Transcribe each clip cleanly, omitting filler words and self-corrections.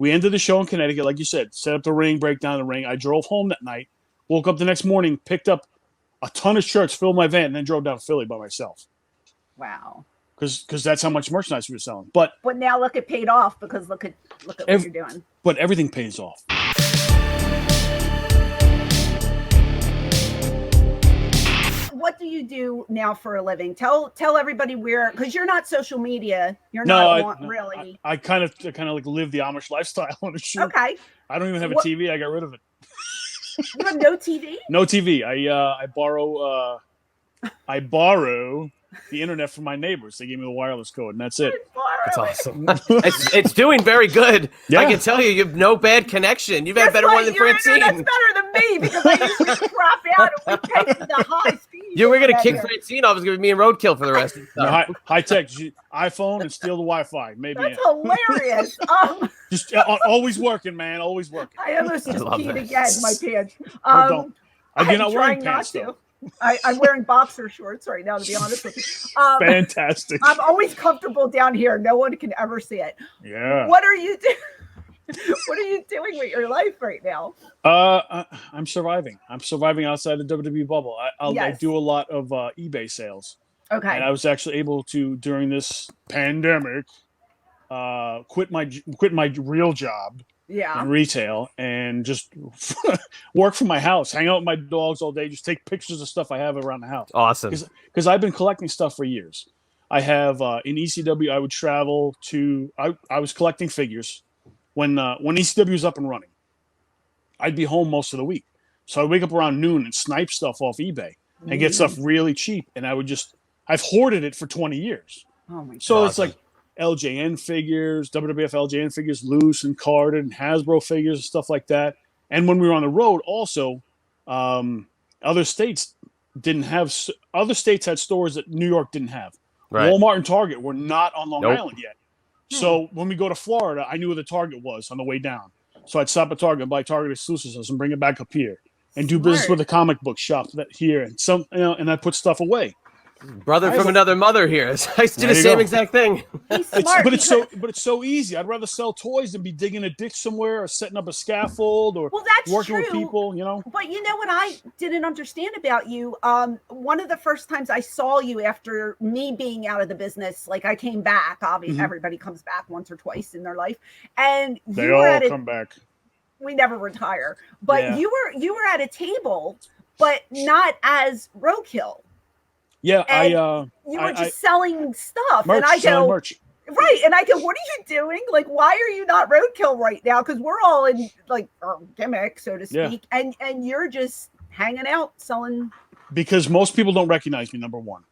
We ended the show in Connecticut, like you said, set up the ring, break down the ring. I drove home that night, woke up the next morning, picked up a ton of shirts, filled my van, and then drove down to Philly by myself. Wow. Because that's how much merchandise we were selling. But now look, it paid off because look at what you're doing. But everything pays off. What do you do now for a living? Tell everybody where, because you're not social media. You're not really. I kind of like live the Amish lifestyle on a shoot. Okay. I don't even have a TV. I got rid of it. You have no TV? No TV. I borrow the internet from my neighbors. They gave me the wireless code, and that's it. That's awesome. it's doing very good. Yeah. I can tell you have no bad connection. You've had better one than Francine. That's better than me because I usually crap out and we pay for the high speed. You were going to kick Francine off. It was going to be me and Roadkill for the rest of the time. High tech, iPhone and steal the Wi-Fi. Maybe that's hilarious. Just always working, man. Always working. I almost just peed again in my pants. Don't. I'm not wearing pants, though. I'm wearing boxer shorts right now, to be honest with you. Fantastic. I'm always comfortable down here. No one can ever see it. Yeah. What are you doing? What are you doing with your life right now? I'm surviving. I'm surviving outside the WWE bubble. I do a lot of eBay sales. Okay. And I was actually able to, during this pandemic, quit my real job. Yeah. In retail and just work from my house, hang out with my dogs all day, just take pictures of stuff I have around the house. Awesome. Because I've been collecting stuff for years. I have in ECW, I would travel to. I was collecting figures when ECW was up and running. I'd be home most of the week, so I'd wake up around noon and snipe stuff off eBay and get stuff really cheap. And I've hoarded it for 20 years. Oh my God. So it's like LJN figures, WWF LJN figures, loose and carded, and Hasbro figures and stuff like that. And when we were on the road, also, other states had stores that New York didn't have. Right. Walmart and Target were not on Long Island yet. So when we go to Florida, I knew where the Target was on the way down. So I'd stop at Target and buy Target exclusives and bring it back up here and do business with a comic book shop here and and I put stuff away. Brother from another mother here. I used to do the same exact thing. It's so easy. I'd rather sell toys than be digging a ditch somewhere or setting up a scaffold or working with people, But you know what I didn't understand about you? One of the first times I saw you after me being out of the business, like I came back, obviously everybody comes back once or twice in their life. And they all come back. We never retire. But you were at a table, but not as Roadkill. Yeah, and you were just selling stuff, and I go, merch. Right, and I go, what are you doing? Like, why are you not Roadkill right now? Because we're all in like our gimmick, so to speak, and you're just hanging out selling. Because most people don't recognize me. Number one,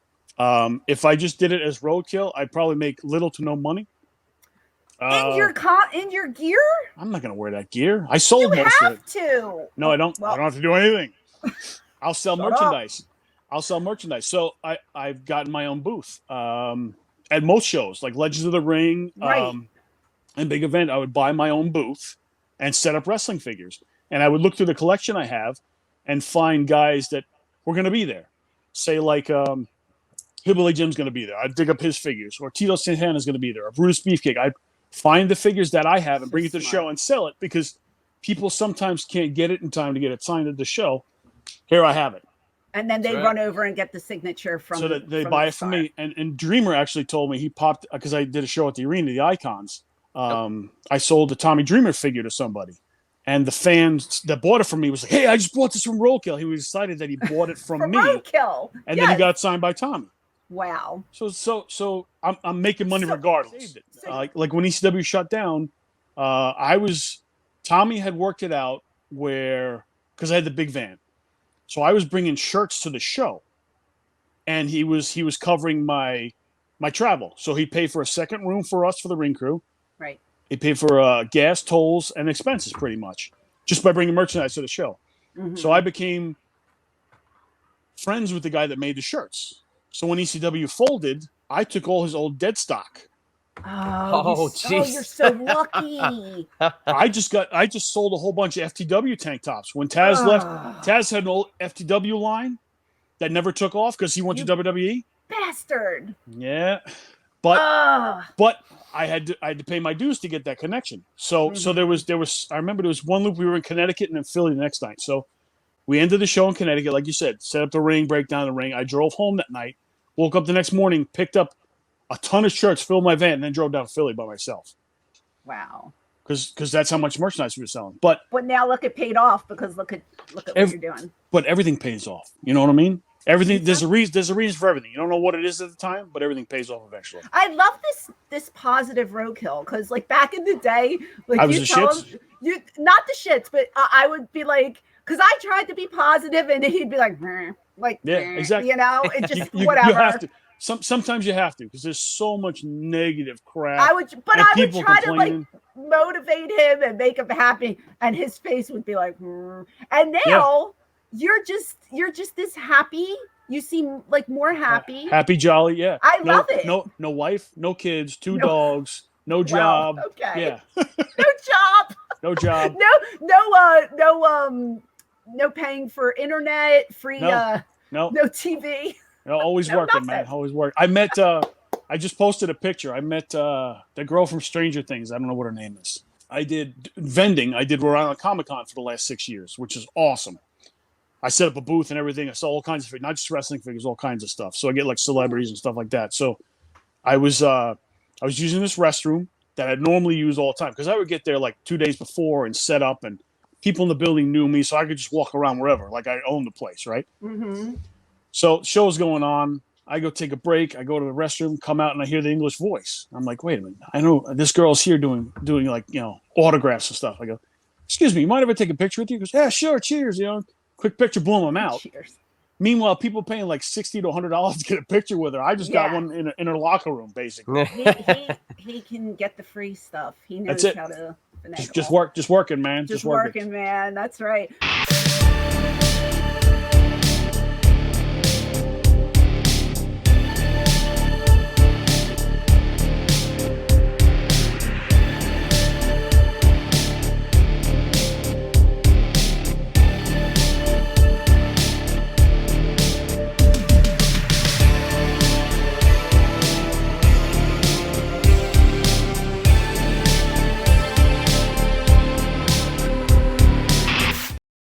if I just did it as Roadkill, I'd probably make little to no money. In your gear? I'm not gonna wear that gear. I sold most of it. To. No, I don't. Well, I don't have to do anything. I'll sell merchandise. So I've gotten my own booth at most shows, like Legends of the Ring and big event. I would buy my own booth and set up wrestling figures. And I would look through the collection I have and find guys that were going to be there. Say like Hillbilly Jim's going to be there. I'd dig up his figures. Or Tito Santana's going to be there. Or Brutus Beefcake. I'd find the figures that I have and bring it to the show and sell it because people sometimes can't get it in time to get it signed at the show. Here I have it. And then they run over and get the signature from. So that they buy it from me. And Dreamer actually told me he popped because I did a show at the arena, the Icons. I sold a Tommy Dreamer figure to somebody, and the fans that bought it from me was like, "Hey, I just bought this from Roadkill." He was excited that he bought it from me. Roadkill, and then he got it signed by Tommy. Wow. So I'm making money regardless. Like when ECW shut down, Tommy had worked it out where because I had the big van. So I was bringing shirts to the show, and he was covering my travel. So he paid for a second room for us for the ring crew. Right. He paid for gas, tolls, and expenses pretty much just by bringing merchandise to the show. Mm-hmm. So I became friends with the guy that made the shirts. So when ECW folded, I took all his old dead stock. Oh, jeez. You're so lucky. I just sold a whole bunch of FTW tank tops. When Taz left, Taz had an old FTW line that never took off because he went to WWE. Bastard. Yeah. but I had to pay my dues to get that connection. So there was I remember there was one loop we were in Connecticut and then Philly the next night. So we ended the show in Connecticut, like you said, set up the ring, break down the ring. I drove home that night, woke up the next morning, picked up a ton of shirts, filled my van, and then drove down to Philly by myself. Wow. Because that's how much merchandise we were selling. But now look, it paid off because look at what you're doing. But everything pays off. You know what I mean? Everything there's a reason for everything. You don't know what it is at the time, but everything pays off eventually. I love this positive roadkill because like back in the day, like I was the shits. You not the shits, but I would be like, because I tried to be positive and he'd be like exactly. You know, it just whatever. You have to. Sometimes you have to because there's so much negative crap. I would try to like motivate him and make him happy, and his face would be like, and now you're just this happy. You seem like more happy, happy, jolly. Yeah, I love it. No wife, no kids, 2 dogs, no job. Wow, okay, yeah, no job, no job, no paying for internet, free, no TV. Always working, man. Always work. I met. I just posted a picture. I met the girl from Stranger Things. I don't know what her name is. I did vending. I did Rhode Island Comic Con for the last 6 years, which is awesome. I set up a booth and everything. I saw all kinds of, not just wrestling figures, all kinds of stuff. So I get like celebrities and stuff like that. So I was using this restroom that I'd normally use all the time because I would get there like 2 days before and set up, and people in the building knew me, so I could just walk around wherever, like I owned the place, right? Mm-hmm. So show's going on. I go take a break. I go to the restroom, come out, and I hear the English voice. I'm like, wait a minute. I know this girl's here doing like, autographs and stuff. I go, excuse me, you mind if I take a picture with you? He goes, yeah, sure. Cheers. Quick picture, boom, I'm out. Cheers. Meanwhile, people paying like $60 to $100 to get a picture with her. I just got one in her locker room, basically. he can get the free stuff. He knows how to just working, man. Just working, man. That's right.